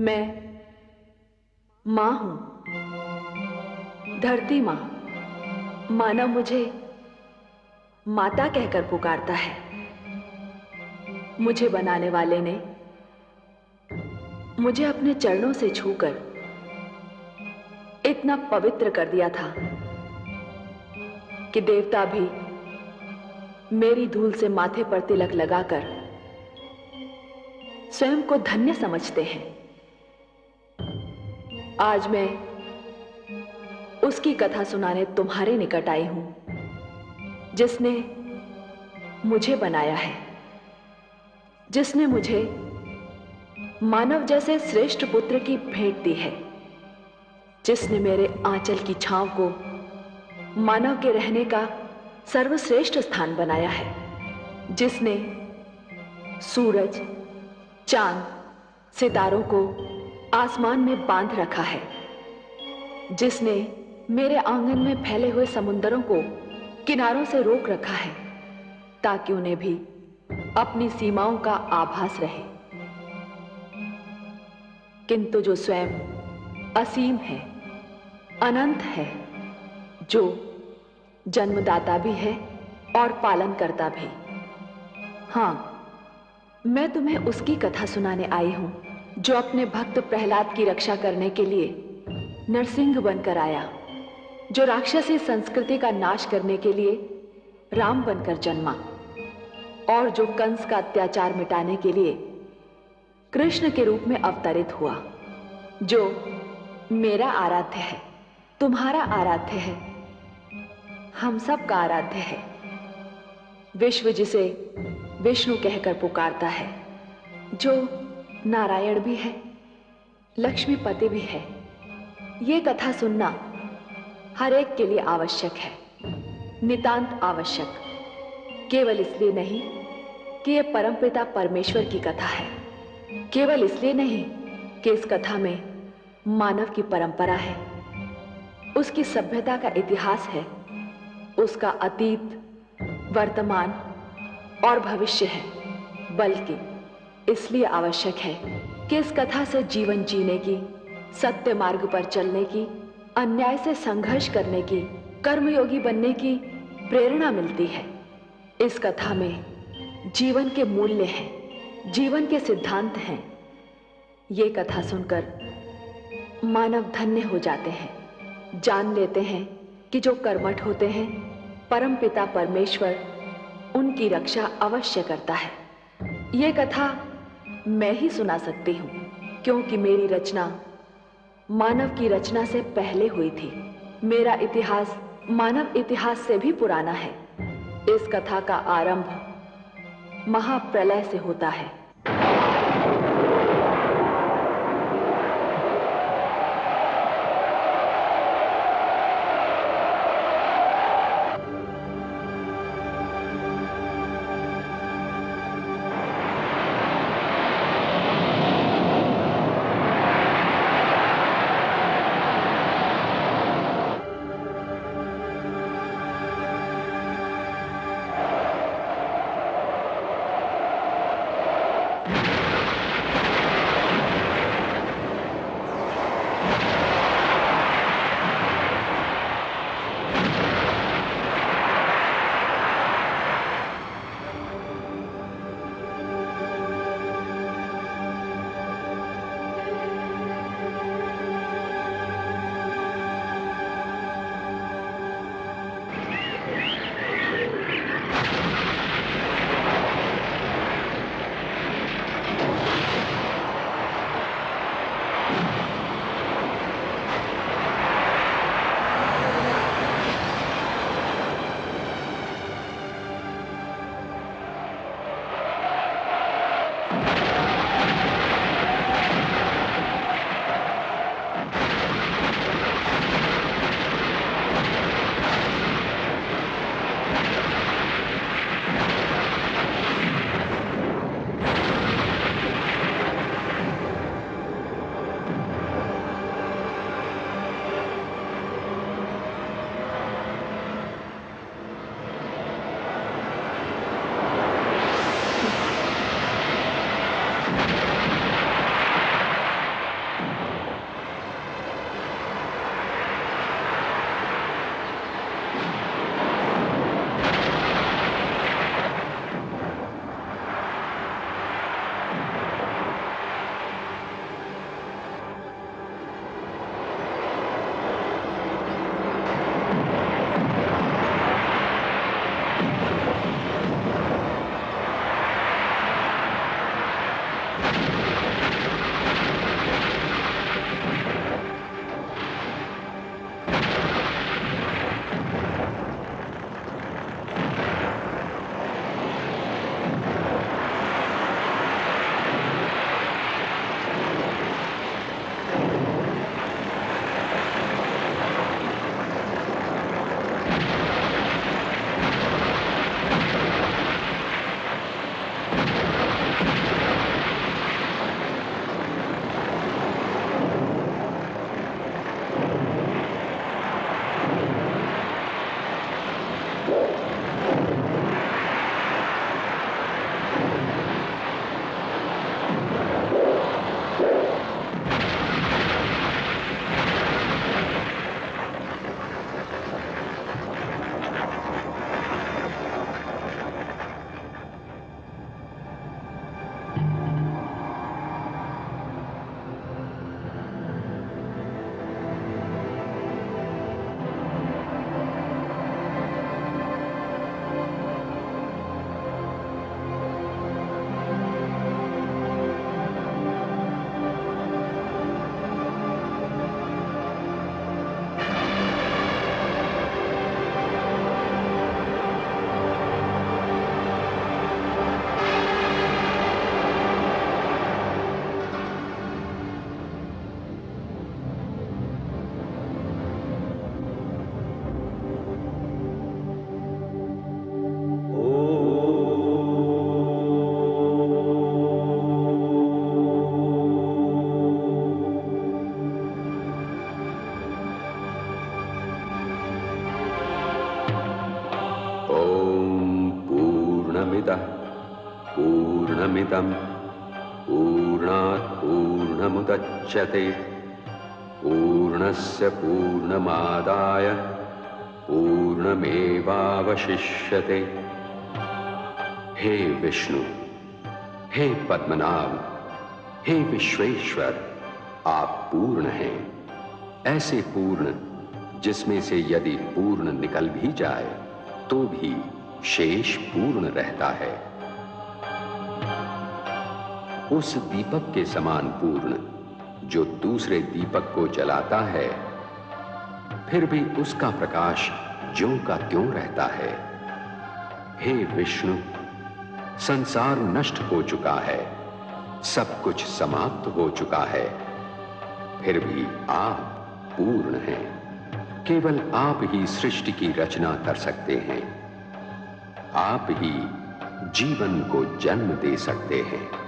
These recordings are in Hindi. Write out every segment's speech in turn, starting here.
मैं मां हूं, धरती मां। मानव मुझे माता कहकर पुकारता है। मुझे बनाने वाले ने मुझे अपने चरणों से छूकर इतना पवित्र कर दिया था कि देवता भी मेरी धूल से माथे पर तिलक लगाकर स्वयं को धन्य समझते हैं। आज मैं उसकी कथा सुनाने तुम्हारे निकट आई हूं, जिसने मुझे बनाया है, जिसने मुझे मानव जैसे श्रेष्ठ पुत्र की भेंट दी है, जिसने मेरे आंचल की छांव को मानव के रहने का सर्वश्रेष्ठ स्थान बनाया है, जिसने सूरज, चांद, सितारों को आसमान में बांध रखा है, जिसने मेरे आंगन में फैले हुए समुंदरों को किनारों से रोक रखा है ताकि उन्हें भी अपनी सीमाओं का आभास रहे। किंतु जो स्वयं असीम है, अनंत है, जो जन्मदाता भी है और पालन करता भी। हां, मैं तुम्हें उसकी कथा सुनाने आई हूं जो अपने भक्त प्रहलाद की रक्षा करने के लिए नरसिंह बनकर आया, जो राक्षसी संस्कृति का नाश करने के लिए राम बनकर जन्मा और जो कंस का अत्याचार मिटाने के लिए कृष्ण के रूप में अवतरित हुआ, जो मेरा आराध्य है, तुम्हारा आराध्य है, हम सब का आराध्य है। विश्व जिसे विष्णु कहकर पुकारता है, जो नारायण भी है, लक्ष्मीपति भी है। ये कथा सुनना हर एक के लिए आवश्यक है, नितांत आवश्यक। केवल इसलिए नहीं कि यह परमपिता परमेश्वर की कथा है, केवल इसलिए नहीं कि इस कथा में मानव की परंपरा है, उसकी सभ्यता का इतिहास है, उसका अतीत, वर्तमान और भविष्य है, बल्कि इसलिए आवश्यक है कि इस कथा से जीवन जीने की, सत्य मार्ग पर चलने की, अन्याय से संघर्ष करने की, कर्मयोगी बनने की प्रेरणा मिलती है। इस कथा में जीवन के मूल्य हैं, जीवन के सिद्धांत हैं। ये कथा सुनकर मानव धन्य हो जाते हैं, जान लेते हैं कि जो कर्मठ होते हैं, परमपिता परमेश्वर उनकी रक्षा अवश्य करता है। ये कथा मैं ही सुना सकती हूं, क्योंकि मेरी रचना मानव की रचना से पहले हुई थी। मेरा इतिहास मानव इतिहास से भी पुराना है। इस कथा का आरंभ महाप्रलय से होता है। पूर्णमदम् पूर्णात् पूर्णमुदच्यते पूर्णस्य पूर्णमादाय पूर्णमेवावशिष्यते। हे विष्णु, हे पद्मनाभ, हे विश्वेश्वर, आप पूर्ण हैं, ऐसे पूर्ण जिसमें से यदि पूर्ण निकल भी जाए तो भी शेष पूर्ण रहता है। उस दीपक के समान पूर्ण जो दूसरे दीपक को जलाता है, फिर भी उसका प्रकाश ज्यों का त्यों रहता है। हे विष्णु, संसार नष्ट हो चुका है, सब कुछ समाप्त हो चुका है, फिर भी आप पूर्ण हैं। केवल आप ही सृष्टि की रचना कर सकते हैं, आप ही जीवन को जन्म दे सकते हैं।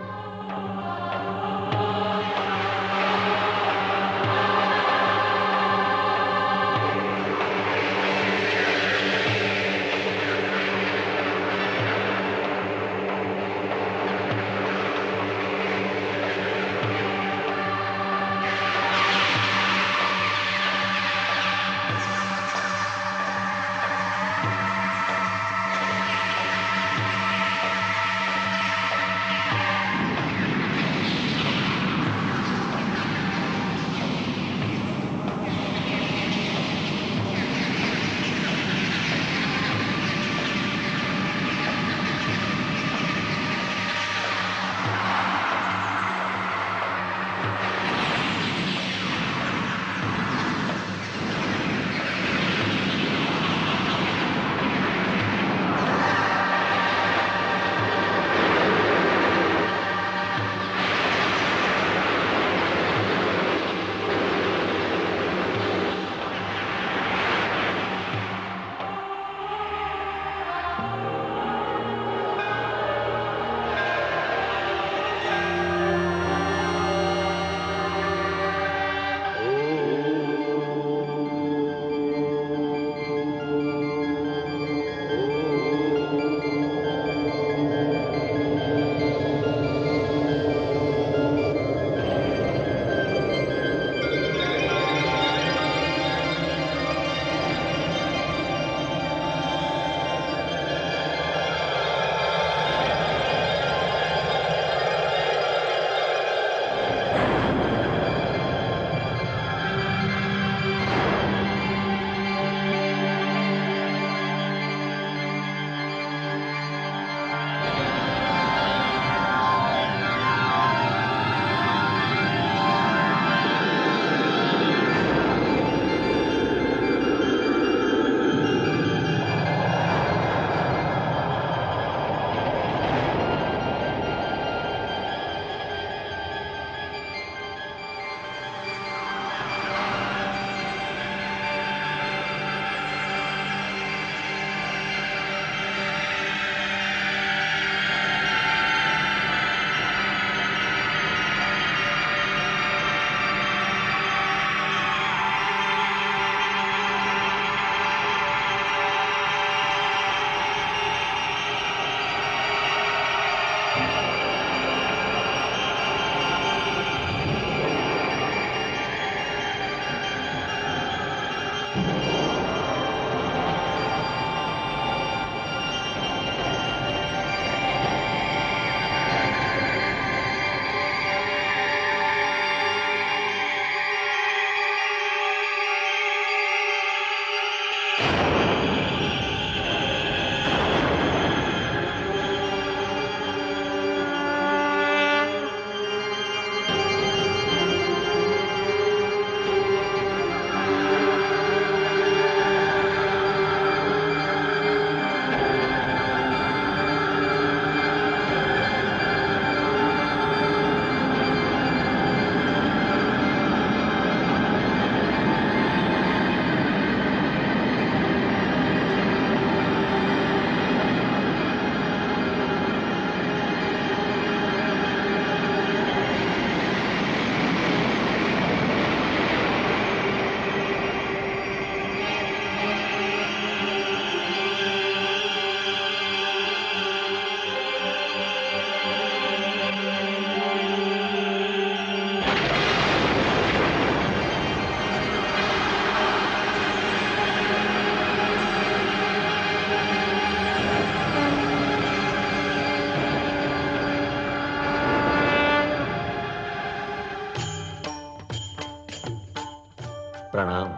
प्रणाम।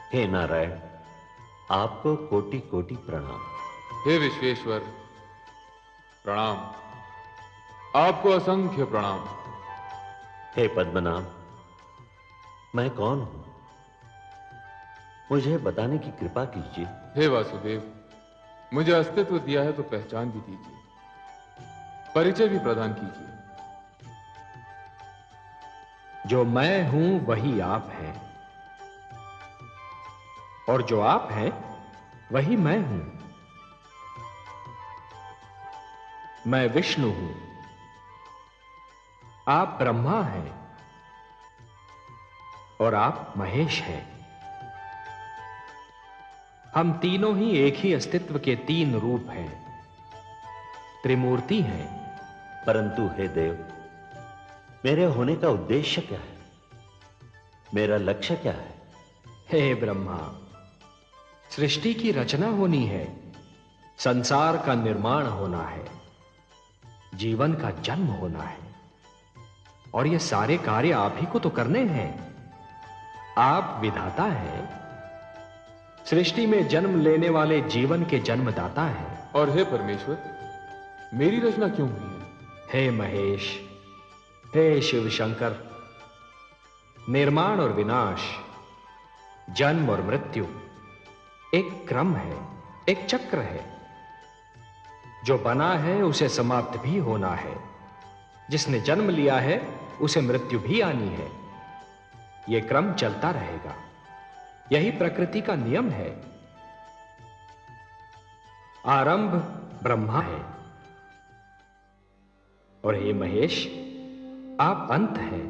हे नारायण, आपको कोटि कोटि प्रणाम। हे विश्वेश्वर प्रणाम, आपको असंख्य प्रणाम। हे पद्मनाभ, मैं कौन हूं, मुझे बताने की कृपा कीजिए। हे वासुदेव, मुझे अस्तित्व दिया है तो पहचान भी दीजिए, परिचय भी प्रदान कीजिए। जो मैं हूं वही आप हैं, और जो आप हैं वही मैं हूं। मैं विष्णु हूं, आप ब्रह्मा हैं, और आप महेश हैं। हम तीनों ही एक ही अस्तित्व के तीन रूप हैं, त्रिमूर्ति हैं। परंतु हे देव, मेरे होने का उद्देश्य क्या है, मेरा लक्ष्य क्या है? हे ब्रह्मा, सृष्टि की रचना होनी है, संसार का निर्माण होना है, जीवन का जन्म होना है, और ये सारे कार्य आप ही को तो करने हैं। आप विधाता हैं, सृष्टि में जन्म लेने वाले जीवन के जन्मदाता हैं। और हे परमेश्वर, मेरी रचना क्यों हुई है? हे महेश, हे शिव शंकर, निर्माण और विनाश, जन्म और मृत्यु एक क्रम है, एक चक्र है। जो बना है उसे समाप्त भी होना है, जिसने जन्म लिया है उसे मृत्यु भी आनी है। यह क्रम चलता रहेगा, यही प्रकृति का नियम है। आरंभ ब्रह्मा है, और हे महेश, आप अंत हैं,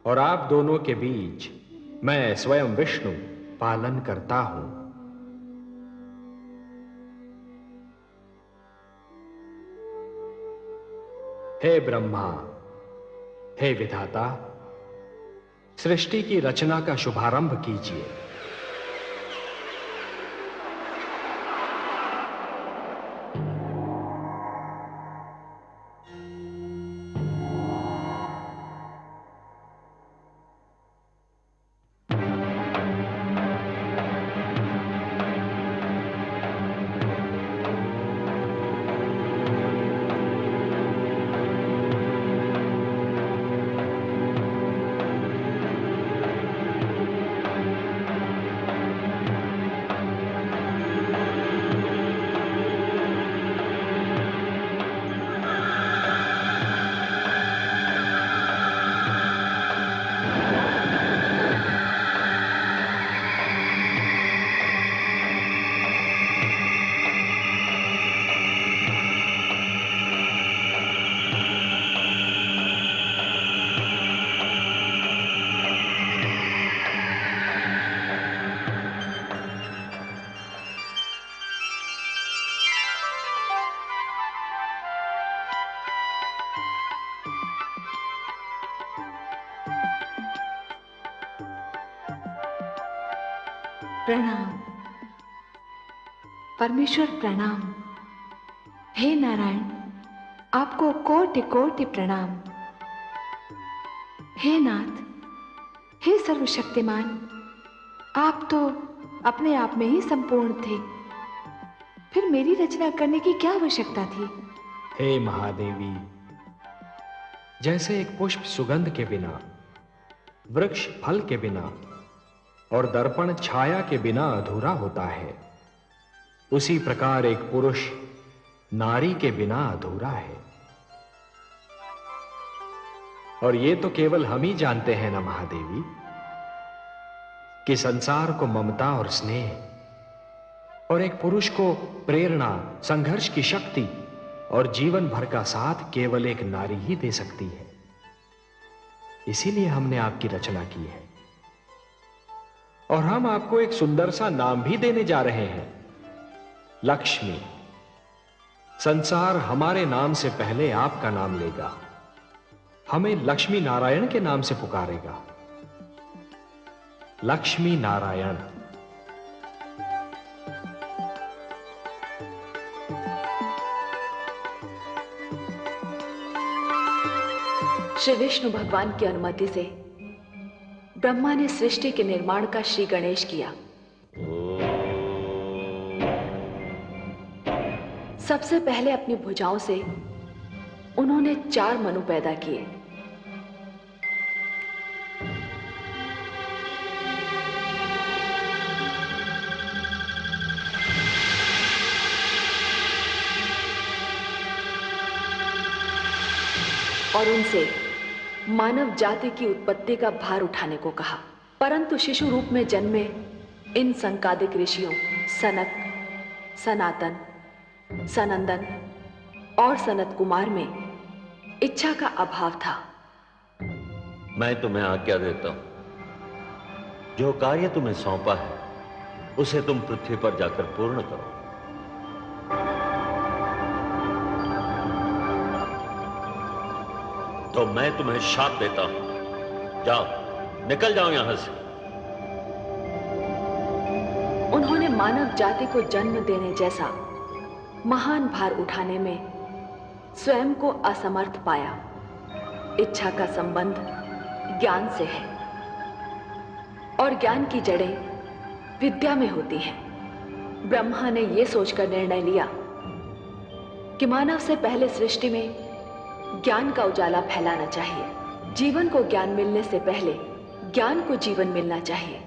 और आप दोनों के बीच मैं स्वयं विष्णु पालन करता हूं। हे ब्रह्मा, हे विधाता, सृष्टि की रचना का शुभारंभ कीजिए। प्रणाम परमेश्वर, प्रणाम। हे नारायण, आपको कोटि कोटि प्रणाम। हे नाथ, हे सर्वशक्तिमान, आप तो अपने आप में ही संपूर्ण थे, फिर मेरी रचना करने की क्या आवश्यकता थी? हे महादेवी, जैसे एक पुष्प सुगंध के बिना, वृक्ष फल के बिना और दर्पण छाया के बिना अधूरा होता है, उसी प्रकार एक पुरुष नारी के बिना अधूरा है। और ये तो केवल हम ही जानते हैं ना महादेवी, कि संसार को ममता और स्नेह और एक पुरुष को प्रेरणा, संघर्ष की शक्ति और जीवन भर का साथ केवल एक नारी ही दे सकती है। इसीलिए हमने आपकी रचना की है, और हम आपको एक सुंदर सा नाम भी देने जा रहे हैं, लक्ष्मी। संसार हमारे नाम से पहले आपका नाम लेगा, हमें लक्ष्मी नारायण के नाम से पुकारेगा। लक्ष्मी नारायण। श्री विष्णु भगवान की अनुमति से ब्रह्मा ने सृष्टि के निर्माण का श्री गणेश किया। सबसे पहले अपनी भुजाओं से उन्होंने 4 मनु पैदा किए। और उनसे मानव जाति की उत्पत्ति का भार उठाने को कहा। परंतु शिशु रूप में जन्मे इन संकादिक ऋषियों सनक, सनातन, सनंदन और सनत कुमार में इच्छा का अभाव था। मैं तुम्हें आज्ञा देता हूं, जो कार्य तुम्हें सौंपा है उसे तुम पृथ्वी पर जाकर पूर्ण करो। तो मैं तुम्हें शाप देता हूं, जाओ, निकल जाओ यहां से। उन्होंने मानव जाति को जन्म देने जैसा महान भार उठाने में स्वयं को असमर्थ पाया। इच्छा का संबंध ज्ञान से है और ज्ञान की जड़ें विद्या में होती हैं। ब्रह्मा ने यह सोचकर निर्णय लिया कि मानव से पहले सृष्टि में ज्ञान का उजाला फैलाना चाहिए। जीवन को ज्ञान मिलने से पहले ज्ञान को जीवन मिलना चाहिए।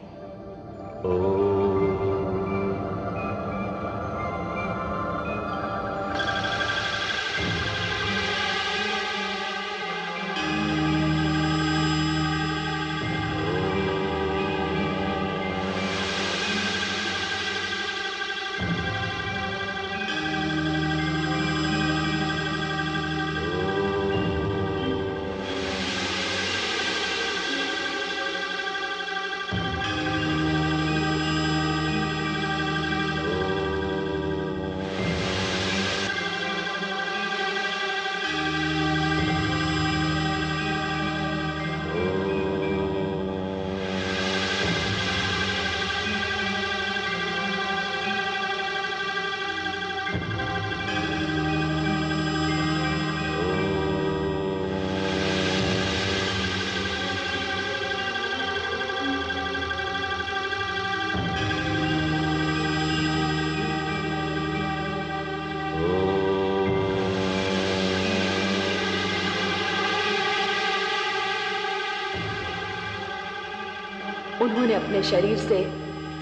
उन्होंने अपने शरीर से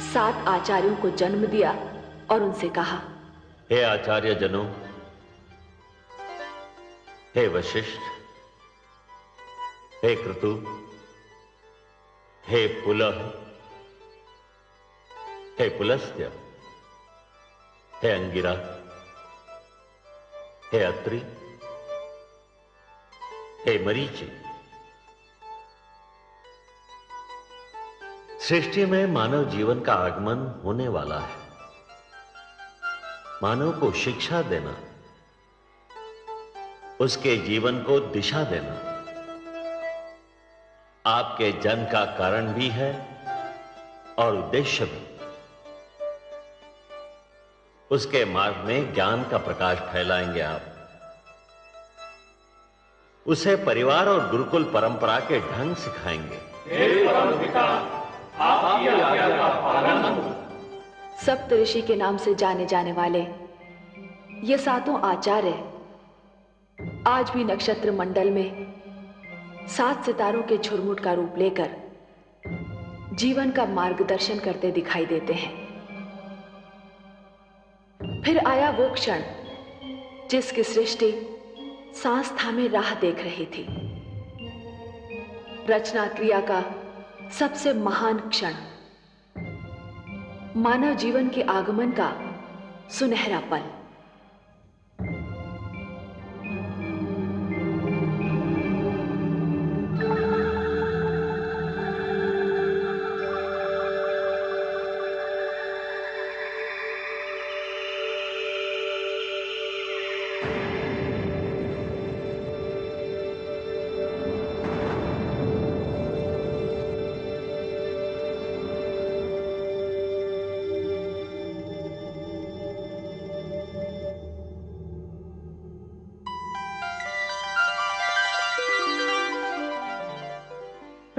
7 आचार्यों को जन्म दिया और उनसे कहा, हे आचार्य जनों, हे वशिष्ठ, हे क्रतु, हे पुलह, हे पुलस्त्य, हे अंगिरा, हे अत्रि, हे मरीचि। सृष्टि में मानव जीवन का आगमन होने वाला है। मानव को शिक्षा देना, उसके जीवन को दिशा देना आपके जन्म का कारण भी है और उद्देश्य भी। उसके मार्ग में ज्ञान का प्रकाश फैलाएंगे आप। उसे परिवार और गुरुकुल परंपरा के ढंग सिखाएंगे। सप्त ऋषि के नाम से जाने जाने वाले ये 7 आचार्य आज भी नक्षत्र मंडल में 7 सितारों के झुरमुट का रूप लेकर जीवन का मार्गदर्शन करते दिखाई देते हैं। फिर आया वो क्षण जिसकी सृष्टि सांस थामे राह देख रही थी। रचना क्रिया का सबसे महान क्षण, मानव जीवन के आगमन का सुनहरा पल।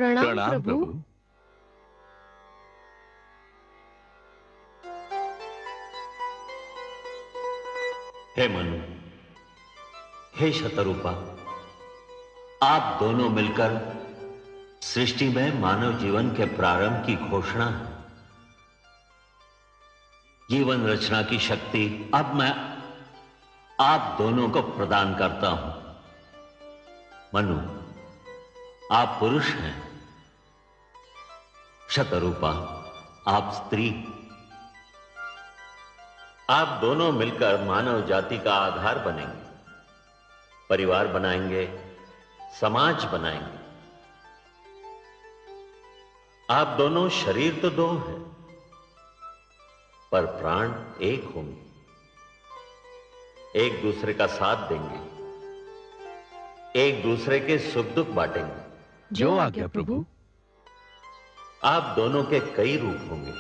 प्रणाम प्रभु। हे मनु, हे शतरूपा, आप दोनों मिलकर सृष्टि में मानव जीवन के प्रारंभ की घोषणा है। जीवन रचना की शक्ति अब मैं आप दोनों को प्रदान करता हूं। मनु, आप पुरुष हैं, शतरूपा आप स्त्री। आप दोनों मिलकर मानव जाति का आधार बनेंगे, परिवार बनाएंगे, समाज बनाएंगे। आप दोनों शरीर तो दो हैं, पर प्राण एक होंगे, एक दूसरे का साथ देंगे, एक दूसरे के सुख दुख बांटेंगे। जो आज्ञा प्रभु। आप दोनों के कई रूप होंगे।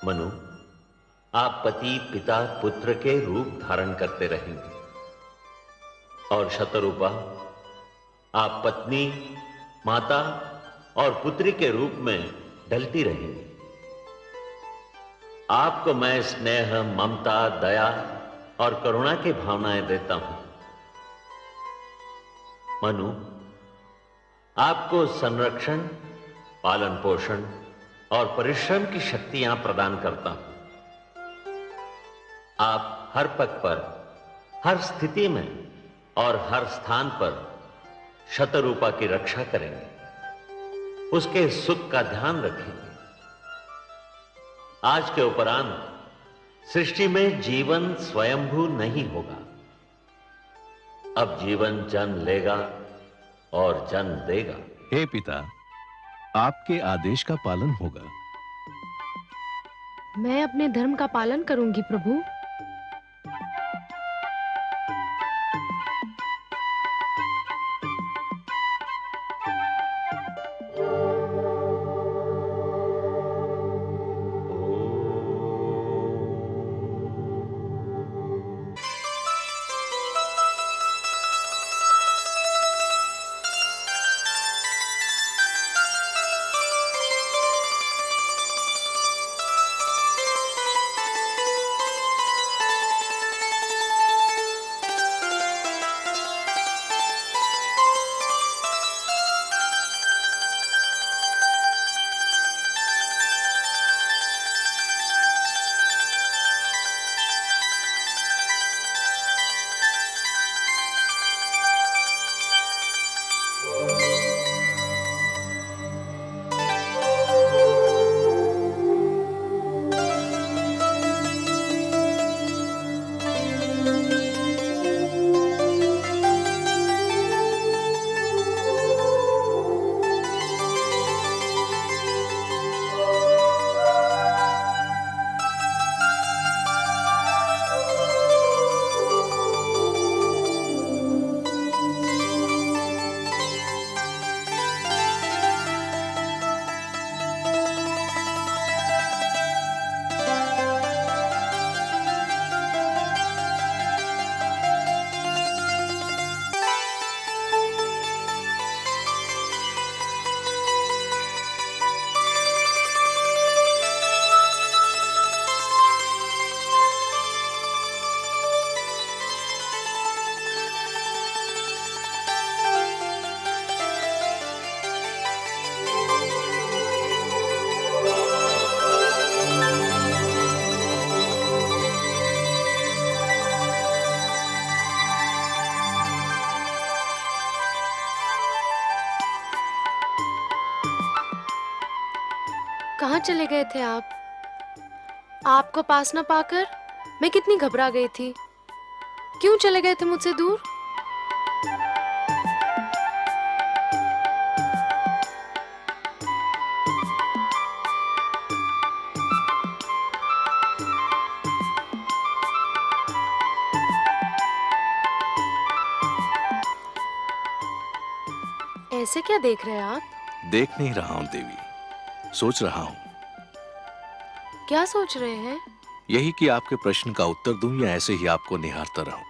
मनु, आप पति, पिता, पुत्र के रूप धारण करते रहेंगे, और शतरूपा आप पत्नी, माता और पुत्री के रूप में ढलती रहेंगी। आपको मैं स्नेह, ममता, दया और करुणा की भावनाएं देता हूं। मनु, आपको संरक्षण, पालन पोषण और परिश्रम की शक्तियां प्रदान करता हूं। आप हर पग पर, हर स्थिति में और हर स्थान पर शतरूपा की रक्षा करेंगे, उसके सुख का ध्यान रखेंगे। आज के उपरांत सृष्टि में जीवन स्वयंभू नहीं होगा। अब जीवन जन्म लेगा और जन्म देगा। हे पिता, आपके आदेश का पालन होगा। मैं अपने धर्म का पालन करूंगी प्रभु। कहाँ चले गए थे आप? आपको पास ना पाकर मैं कितनी घबरा गई थी। क्यों चले गए थे मुझसे दूर? ऐसे क्या देख रहे हैं आप? देख नहीं रहा हूं देवी, सोच रहा हूं। क्या सोच रहे हैं? यही कि आपके प्रश्न का उत्तर दूं या ऐसे ही आपको निहारता रहूं,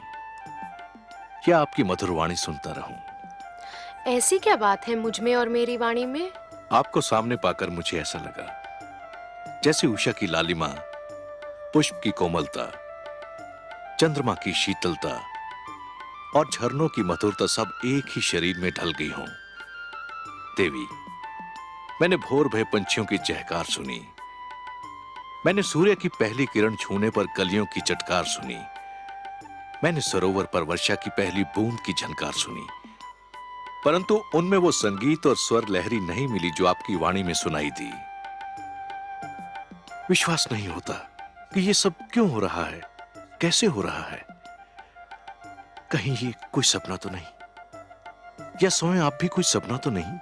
या आपकी मधुर वाणी सुनता रहूं। ऐसी क्या बात है मुझ में और मेरी वाणी में? आपको सामने पाकर मुझे ऐसा लगा जैसे उषा की लालिमा, पुष्प की कोमलता, चंद्रमा की शीतलता और झरनों की मधुरता सब एक ही शरीर में ढल गई हों। देवी, मैंने भोर भय पंछियों की चहकार सुनी, मैंने सूर्य की पहली किरण छूने पर कलियों की चटकार सुनी, मैंने सरोवर पर वर्षा की पहली बूंद की झनकार सुनी, परंतु उनमें वो संगीत और स्वर लहरी नहीं मिली जो आपकी वाणी में सुनाई दी। विश्वास नहीं होता कि ये सब क्यों हो रहा है, कैसे हो रहा है। कहीं ये कोई सपना तो नहीं, या स्वयं आप भी कोई सपना तो नहीं?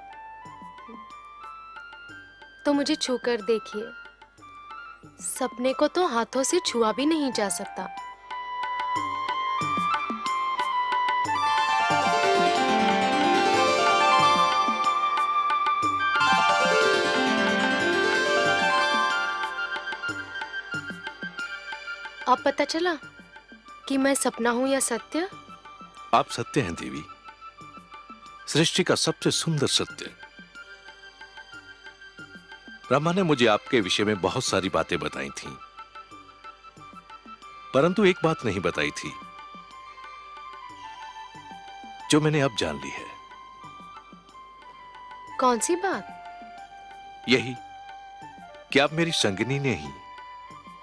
तो मुझे छूकर देखिए, सपने को तो हाथों से छुआ भी नहीं जा सकता। अब पता चला कि मैं सपना हूं या सत्य? आप सत्य हैं देवी, सृष्टि का सबसे सुंदर सत्य। ब्रह्मा ने मुझे आपके विषय में बहुत सारी बातें बताई थीं, परंतु एक बात नहीं बताई थी जो मैंने अब जान ली है। कौन सी बात? यही कि आप मेरी संगिनी नहीं,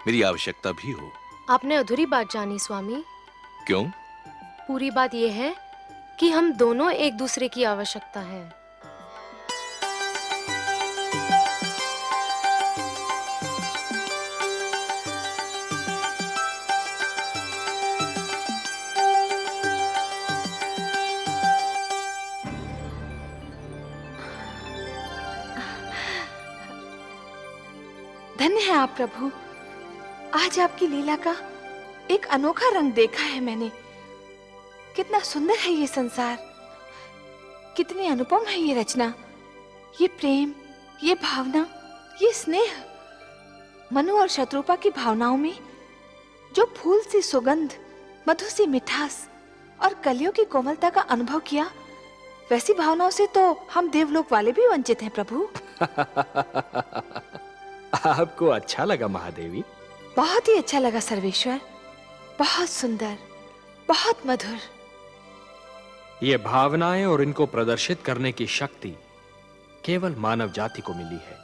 मेरी आवश्यकता भी हो। आपने अधूरी बात जानी स्वामी। क्यों? पूरी बात यह है कि हम दोनों एक दूसरे की आवश्यकता है। धन्य है आप प्रभु, आज आपकी लीला का एक अनोखा रंग देखा है मैंने। कितना सुंदर है ये संसार, कितनी अनुपम है ये रचना, ये प्रेम, ये भावना, ये स्नेह। मनु और शत्रुपा की भावनाओं में जो फूल सी सुगंध, मधु सी मिठास और कलियों की कोमलता का अनुभव किया, वैसी भावनाओं से तो हम देवलोक वाले भी वंचित हैं प्रभु। आपको अच्छा लगा महादेवी? बहुत ही अच्छा लगा सर्वेश्वर, बहुत सुंदर, बहुत मधुर। ये भावनाएं और इनको प्रदर्शित करने की शक्ति केवल मानव जाति को मिली है।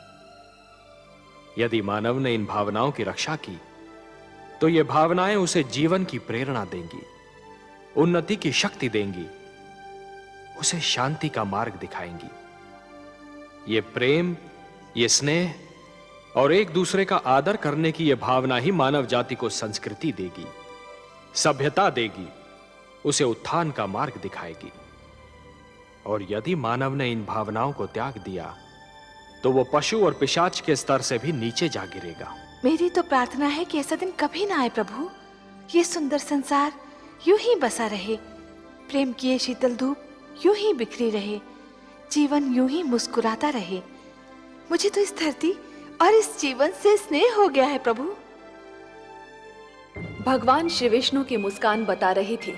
यदि मानव ने इन भावनाओं की रक्षा की तो ये भावनाएं उसे जीवन की प्रेरणा देंगी, उन्नति की शक्ति देंगी, उसे शांति का मार्ग दिखाएंगी। ये प्रेम, ये स्नेह और एक दूसरे का आदर करने की यह भावना ही मानव जाति को संस्कृति देगी, सभ्यता देगी, उसे उत्थान का मार्ग दिखाएगी। और यदि मानव ने इन भावनाओं को त्याग दिया तो वो पशु और पिशाच के स्तर से भी नीचे जा गिरेगा। मेरी तो प्रार्थना है कि ऐसा दिन कभी ना आए प्रभु। ये सुंदर संसार यूं ही बसा रहे, प्रेम की ये शीतल धूप यूं ही बिखरी रहे, जीवन यूं ही मुस्कुराता रहे। मुझे तो इस धरती और इस जीवन से स्नेह हो गया है प्रभु। भगवान श्री विष्णु की मुस्कान बता रही थी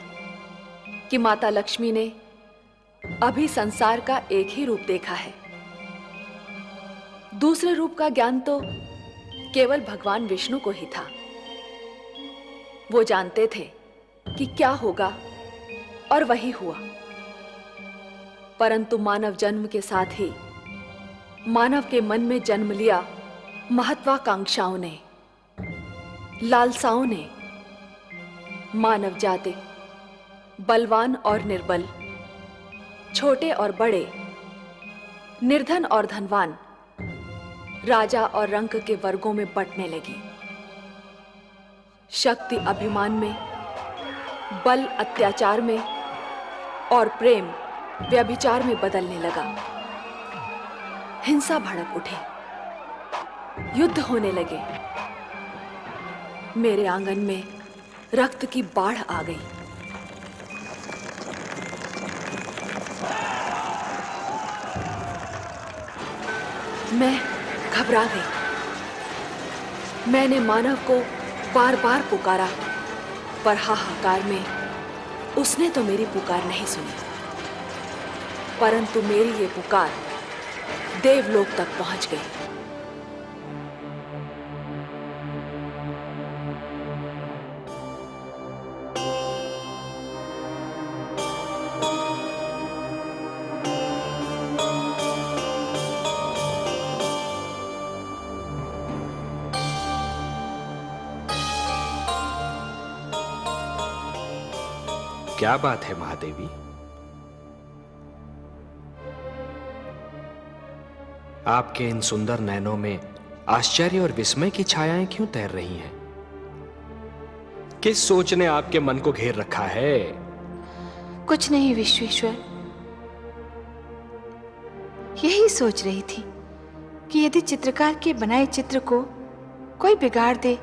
कि माता लक्ष्मी ने अभी संसार का एक ही रूप देखा है। दूसरे रूप का ज्ञान तो केवल भगवान विष्णु को ही था। वो जानते थे कि क्या होगा और वही हुआ। परंतु मानव जन्म के साथ ही मानव के मन में जन्म लिया महत्वाकांक्षाओं ने, लालसाओं ने। मानव जाति बलवान और निर्बल, छोटे और बड़े, निर्धन और धनवान, राजा और रंक के वर्गों में बंटने लगी। शक्ति अभिमान में, बल अत्याचार में और प्रेम व्यभिचार में बदलने लगा। हिंसा भड़क उठी, युद्ध होने लगे। मेरे आंगन में रक्त की बाढ़ आ गई। मैं घबरा गई। मैंने मानव को बार बार पुकारा, पर हाहाकार में उसने तो मेरी पुकार नहीं सुनी। परंतु मेरी ये पुकार देवलोक तक पहुंच गई। क्या बात है महादेवी? आपके इन सुंदर नयनों में आश्चर्य और विस्मय की छायाएं क्यों तैर रही हैं? किस सोच ने आपके मन को घेर रखा है? कुछ नहीं विश्वेश्वर, यही सोच रही थी कि यदि चित्रकार के बनाए चित्र को कोई बिगाड़ दे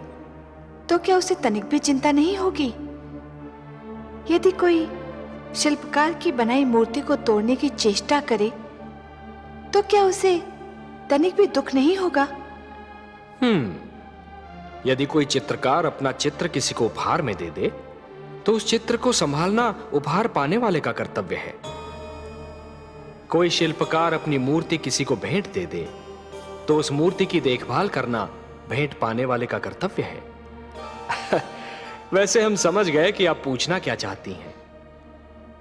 तो क्या उसे तनिक भी चिंता नहीं होगी? यदि कोई शिल्पकार की बनाई मूर्ति को तोड़ने की चेष्टा करे तो क्या उसे तनिक भी दुख नहीं होगा? यदि कोई चित्रकार अपना चित्र किसी को उपहार में दे दे तो उस चित्र को संभालना उपहार पाने वाले का कर्तव्य है। कोई शिल्पकार अपनी मूर्ति किसी को भेंट दे दे तो उस मूर्ति की देखभाल करना भेंट पाने वाले का कर्तव्य है। वैसे हम समझ गए कि आप पूछना क्या चाहती हैं।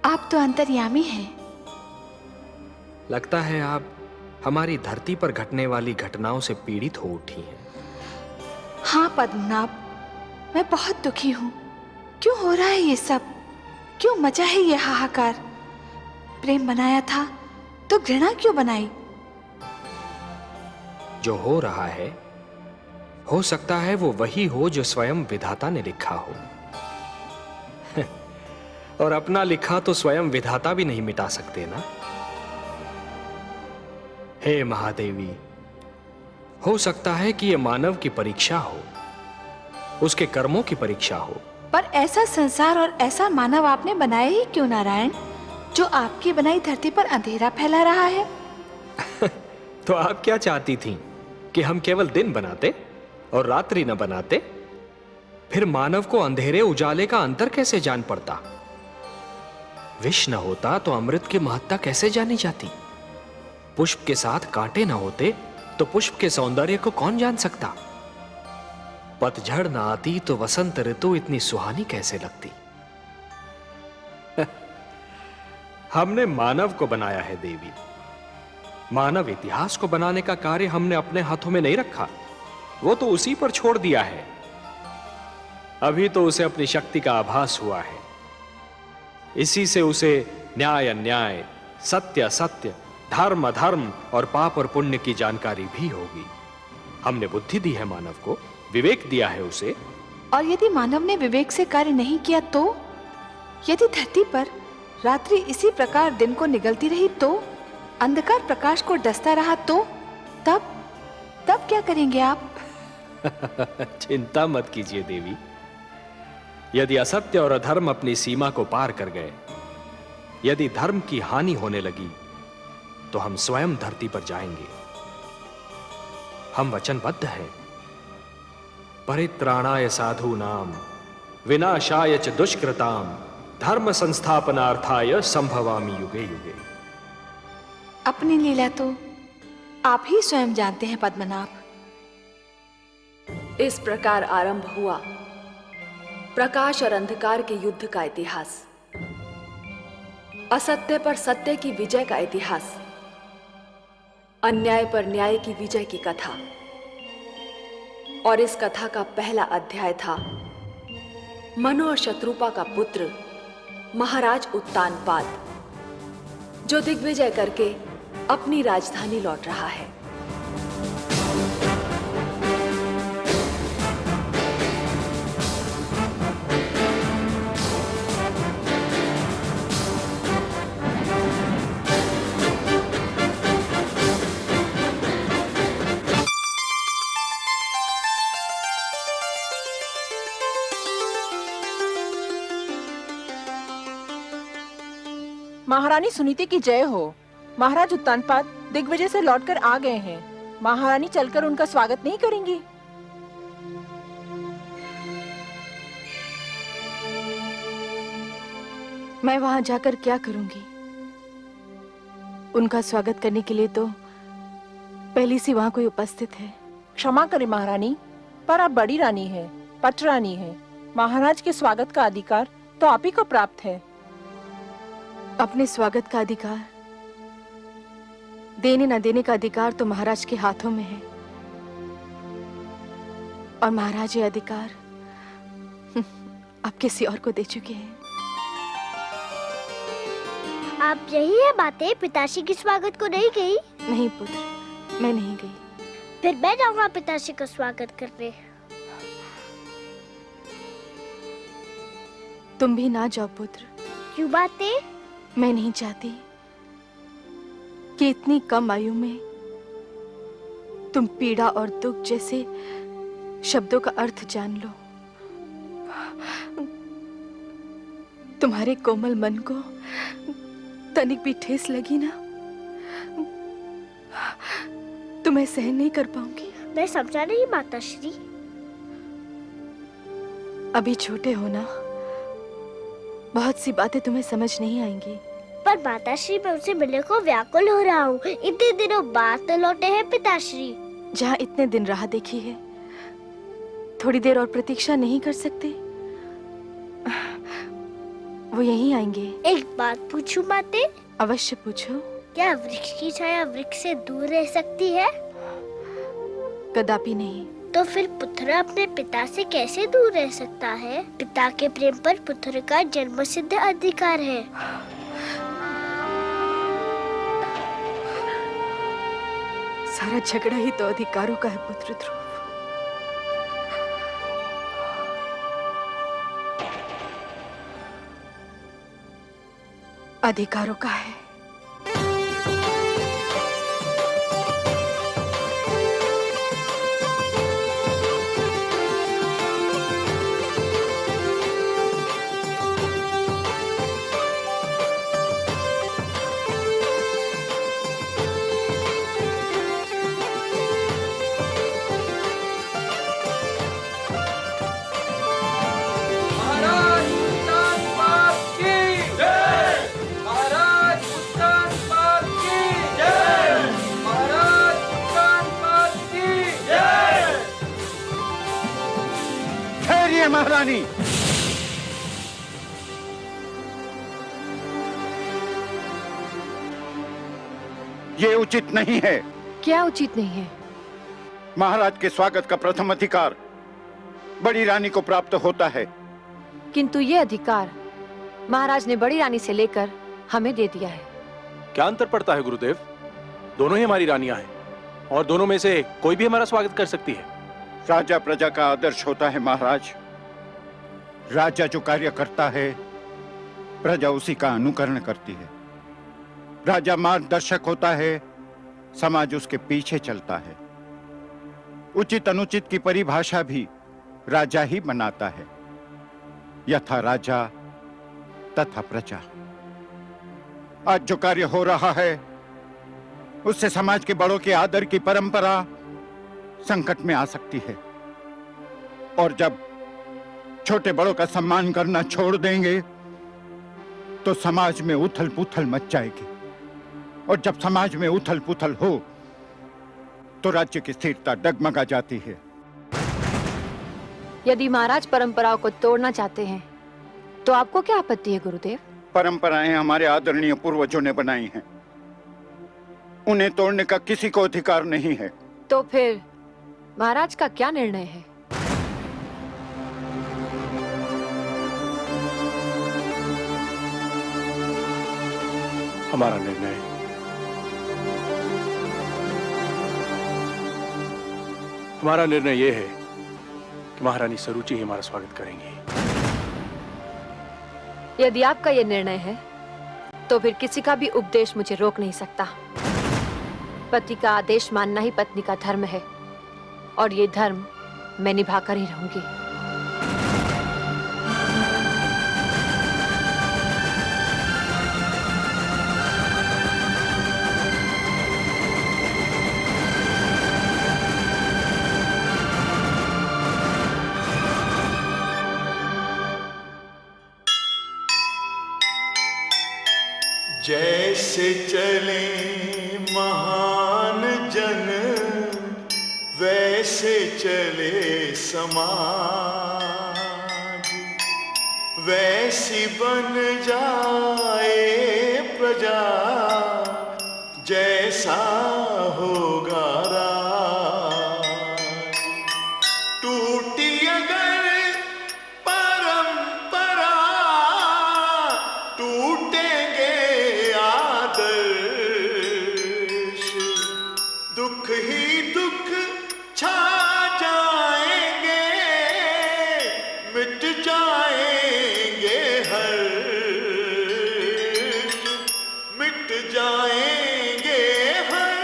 आप तो अंतर्यामी हैं। लगता है आप हमारी धरती पर घटने वाली घटनाओं से पीड़ित हो उठी हैं। हाँ पद्मनाभ, मैं बहुत दुखी हूं। क्यों हो रहा है ये सब? क्यों मचा है ये हाहाकार? प्रेम बनाया था तो घृणा क्यों बनाई? जो हो रहा है हो सकता है वो वही हो जो स्वयं विधाता ने लिखा हो। और अपना लिखा तो स्वयं विधाता भी नहीं मिटा सकते ना। हे महादेवी, हो सकता है कि यह मानव की परीक्षा हो, उसके कर्मों की परीक्षा हो। पर ऐसा संसार और ऐसा मानव आपने बनाया ही क्यों नारायण, जो आपकी बनाई धरती पर अंधेरा फैला रहा है? तो आप क्या चाहती थीं कि हम केवल दिन बनाते और रात्रि न बनाते? फिर मानव को अंधेरे उजाले का अंतर कैसे जान पड़ता? विष न होता तो अमृत की महत्ता कैसे जानी जाती? पुष्प के साथ कांटे न होते तो पुष्प के सौंदर्य को कौन जान सकता? पतझड़ न आती तो वसंत ऋतु इतनी सुहानी कैसे लगती? हमने मानव को बनाया है देवी। मानव इतिहास को बनाने का कार्य हमने अपने हाथों में नहीं रखा, वो तो उसी पर छोड़ दिया है। अभी तो उसे अपनी शक्ति का आभास हुआ है। इसी से उसे न्याय अन्याय, सत्य असत्य, धर्म अधर्म और पाप और पुण्य की जानकारी भी होगी। हमने बुद्धि दी है मानव को, विवेक दिया है उसे। और यदि मानव ने विवेक से कार्य नहीं किया तो? यदि धरती पर रात्रि इसी प्रकार दिन को निगलती रही तो? अंधकार प्रकाश को डसता रहा तो? तब क्या करेंगे आप? चिंता मत कीजिए देवी। यदि असत्य और अधर्म अपनी सीमा को पार कर गए, यदि धर्म की हानि होने लगी, तो हम स्वयं धरती पर जाएंगे। हम वचनबद्ध हैं। परित्राणाय साधूनाम विनाशाय च दुष्कृताम धर्म संस्थापनार्थाय संभवामि युगे युगे। अपनी लीला तो आप ही स्वयं जानते हैं पद्मनाभ। इस प्रकार आरंभ हुआ प्रकाश और अंधकार के युद्ध का इतिहास, असत्य पर सत्य की विजय का इतिहास, अन्याय पर न्याय की विजय की कथा। और इस कथा का पहला अध्याय था मनु और शत्रुपा का पुत्र महाराज उत्तानपाद, जो दिग्विजय करके अपनी राजधानी लौट रहा है। महारानी सुनीति की जय हो। महाराज उत्तानपाद दिग्विजय से लौटकर आ गए हैं। महारानी चलकर उनका स्वागत नहीं करेंगी? मैं वहां जाकर क्या करूंगी? उनका स्वागत करने के लिए तो पहली सी वहां कोई उपस्थित है। क्षमा करें महारानी, पर आप बड़ी रानी हैं, पट रानी हैं। महाराज के स्वागत का अधिकार तो आप ही को प्राप्त है। अपने स्वागत का अधिकार, देने न देने का अधिकार तो महाराज के हाथों में है, और महाराज ये अधिकार अब किसी और को दे चुके हैं। आप यही है बातें पिताश्री के स्वागत को नहीं गई? नहीं पुत्र, मैं नहीं गई। फिर मैं जाऊंगा पिताश्री का स्वागत करने। तुम भी ना जाओ पुत्र। क्यों बातें? मैं नहीं चाहती कि इतनी कम आयु में तुम पीड़ा और दुख जैसे शब्दों का अर्थ जान लो। तुम्हारे कोमल मन को तनिक भी ठेस लगी ना, तो मैं सहन नहीं कर पाऊंगी। मैं समझा नहीं माताश्री। अभी छोटे हो ना, बहुत सी बातें तुम्हें समझ नहीं आएंगी। पर माताश्री, मैं उनसे मिलने को व्याकुल हो रहा हूँ। इतने दिनों बाद तो लौटे हैं पिताश्री। जहाँ इतने दिन राह देखी है, थोड़ी देर और प्रतीक्षा नहीं कर सकते? वो यहीं आएंगे। एक बात पूछूं माते? अवश्य पूछो। क्या वृक्ष की छाया वृक्ष से दूर रह सकती है? कदापि नहीं। तो फिर पुत्र अपने पिता से कैसे दूर रह सकता है? पिता के प्रेम पर पुत्र का जन्मसिद्ध अधिकार है। सारा झगड़ा ही तो अधिकारों का है पुत्र ध्रुव। अधिकारों का है। महारानी, ये उचित नहीं है। क्या उचित नहीं है? महाराज के स्वागत का प्रथम अधिकार बड़ी रानी को प्राप्त होता है। किंतु ये अधिकार महाराज ने बड़ी रानी से लेकर हमें दे दिया है। क्या अंतर पड़ता है गुरुदेव? दोनों ही हमारी रानियां हैं और दोनों में से कोई भी हमारा स्वागत कर सकती है। राजा प्रजा का आदर्श होता है महाराज। राजा जो कार्य करता है, प्रजा उसी का अनुकरण करती है। राजा मार्गदर्शक होता है, समाज उसके पीछे चलता है। उचित अनुचित की परिभाषा भी राजा ही बनाता है। यथा राजा तथा प्रजा। आज जो कार्य हो रहा है, उससे समाज के बड़ों के आदर की परंपरा संकट में आ सकती है। और जब छोटे बड़ों का सम्मान करना छोड़ देंगे तो समाज में उथल पुथल मच जाएगी। और जब समाज में उथल पुथल हो तो राज्य की स्थिरता डगमगा जाती है। यदि महाराज परंपराओं को तोड़ना चाहते हैं तो आपको क्या आपत्ति है गुरुदेव? परंपराएं हमारे आदरणीय पूर्वजों ने बनाई हैं, उन्हें तोड़ने का किसी को अधिकार नहीं है। तो फिर महाराज का क्या निर्णय है? हमारा निर्णय यह है कि महारानी सरुचि ही हमारा स्वागत करेंगी। यदि आपका यह निर्णय है तो फिर किसी का भी उपदेश मुझे रोक नहीं सकता। पति का आदेश मानना ही पत्नी का धर्म है और ये धर्म मैं निभाकर ही रहूंगी। जैसे चले महान जन वैसे चले समाज, वैसी बन जाए प्रजा जैसा होगा राज। टूटी अगर परंपरा टूटेंगे आदर्श, दुख ही दुख छा जाएंगे, मिट जाएंगे हर्ष, मिट जाएंगे हर्ष।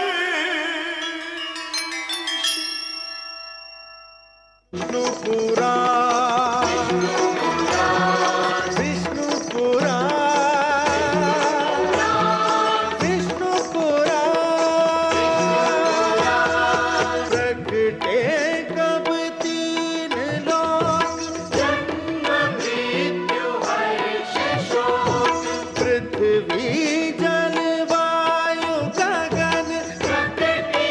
विष्णु पुराण, विष्णु पुराण, विष्णु पुराण। प्रगटे कब तीन लोक, जन्म मृत्यु हर्ष शोक। पृथ्वी जल वायु गगन, प्रगटे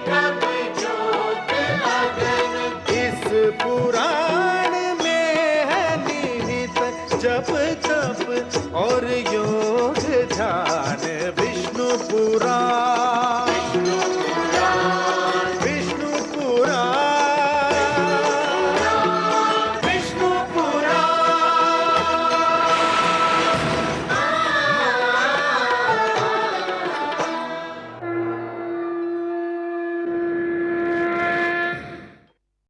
कब ज्योत अगन। इस पुराण में है निहित जप तप और